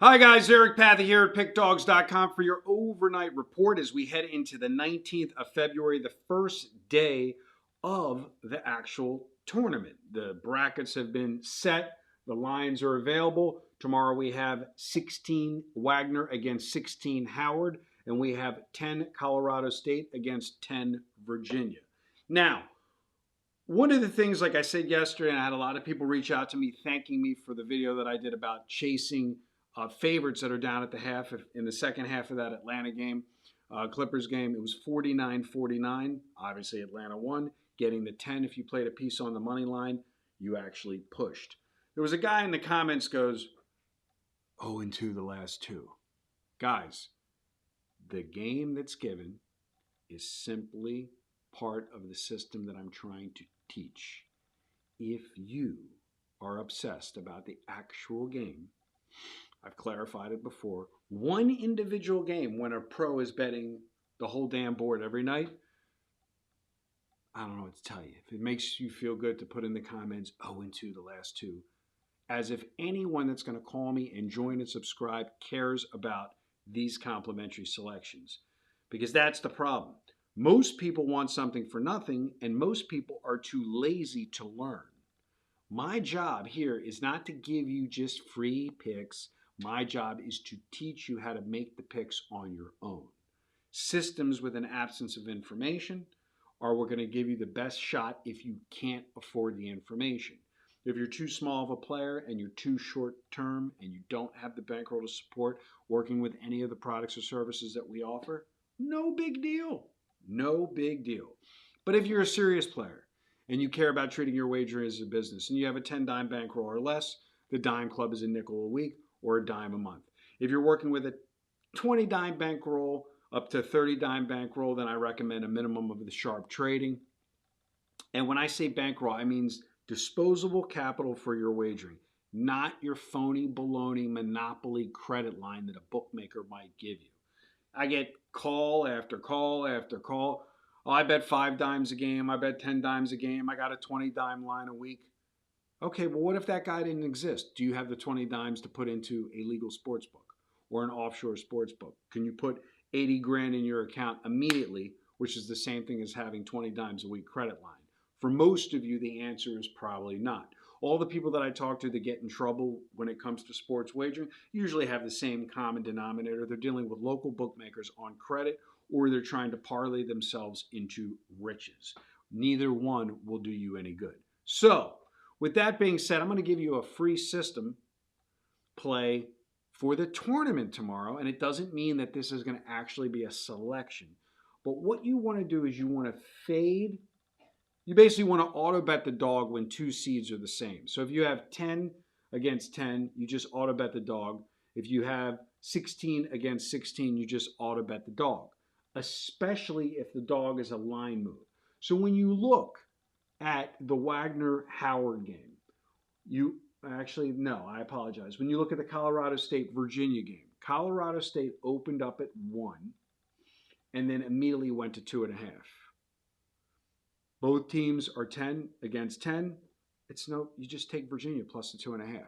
Hi guys, Eric Pathy here at PickDawgz.com for your overnight report as we head into the 19th of February, the first day of the actual tournament. The brackets have been set, the lines are available. Tomorrow we have 16 Wagner against 16 Howard, and we have 10 Colorado State against 10 Virginia. Now, one of the things, like I said yesterday, and I had a lot of people reach out to me thanking me for the video that I did about chasing favorites that are down at the half. In the second half of that Atlanta game, Clippers game, it was 49-49. Obviously, Atlanta won, getting the 10. If you played a piece on the money line, you actually pushed. There was a guy in the comments goes, 0-2 the last two. Guys, the game that's given is simply part of the system that I'm trying to teach. If you are obsessed about the actual game, I've clarified it before, one individual game when a pro is betting the whole damn board every night, I don't know what to tell you. If it makes you feel good to put in the comments 0-2 the last two, as if anyone that's going to call me and join and subscribe cares about these complimentary selections. Because that's the problem. Most people want something for nothing, and most people are too lazy to learn. My job here is not to give you just free picks. My job is to teach you how to make the picks on your own. Systems with an absence of information are we're going to give you the best shot if you can't afford the information. If you're too small of a player and you're too short term and you don't have the bankroll to support working with any of the products or services that we offer, no big deal. No big deal. But if you're a serious player and you care about treating your wager as a business and you have a 10 dime bankroll or less, the Dime Club is a nickel a week or a dime a month. If you're working with a 20 dime bankroll up to 30 dime bankroll, then I recommend a minimum of the sharp trading. And when I say bankroll, I mean disposable capital for your wagering, not your phony baloney monopoly credit line that a bookmaker might give you. I get call after call after call. Oh, I bet 5 dimes a game. I bet 10 dimes a game. I got a 20 dime line a week. Okay, well, what if that guy didn't exist? Do you have the 20 dimes to put into a legal sports book or an offshore sports book? Can you put 80 grand in your account immediately, which is the same thing as having 20 dimes a week credit line? For most of you, the answer is probably not. All the people that I talk to that get in trouble when it comes to sports wagering usually have the same common denominator. They're dealing with local bookmakers on credit, or they're trying to parlay themselves into riches. Neither one will do you any good. So, with that being said, I'm going to give you a free system play for the tournament tomorrow, and it doesn't mean that this is going to actually be a selection. But what you want to do is you want to fade. You basically want to auto bet the dog when two seeds are the same. So if you have 10 against 10, you just auto bet the dog. If you have 16 against 16, you just auto bet the dog, especially if the dog is a line move. So when you look at the Wagner-Howard game, I apologize. When you look at the Colorado State-Virginia game, Colorado State opened up at 1 and then immediately went to 2.5. Both teams are 10 against 10. You just take Virginia plus the 2.5.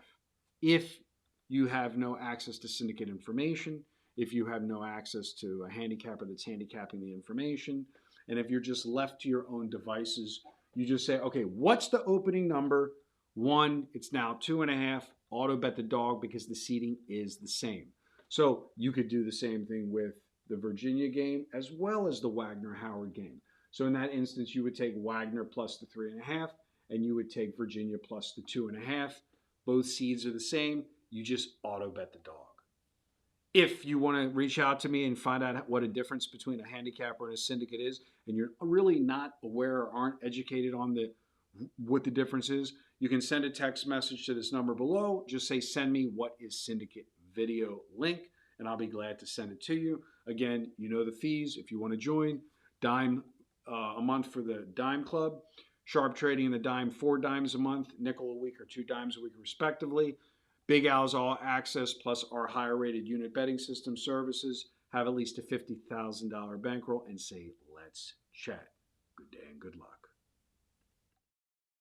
If you have no access to syndicate information, if you have no access to a handicapper that's handicapping the information, and if you're just left to your own devices, you just say, okay, what's the opening number? 1, it's now 2.5. Auto bet the dog because the seating is the same. So you could do the same thing with the Virginia game as well as the Wagner-Howard game. So in that instance, you would take Wagner plus the 3.5, and you would take Virginia plus the 2.5. Both seeds are the same. You just auto bet the dog. If you want to reach out to me and find out what a difference between a handicapper and a syndicate is, and you're really not aware or aren't educated on what the difference is, you can send a text message to this number below. Just say, send me what is syndicate video link, and I'll be glad to send it to you. Again, you know the fees. If you want to join, dime a month for the Dime Club, sharp trading in the dime 4 dimes a month, nickel a week or 2 dimes a week respectively. Big Al's All Access plus our higher rated unit betting system services have at least a $50,000 bankroll and say, let's chat. Good day and good luck.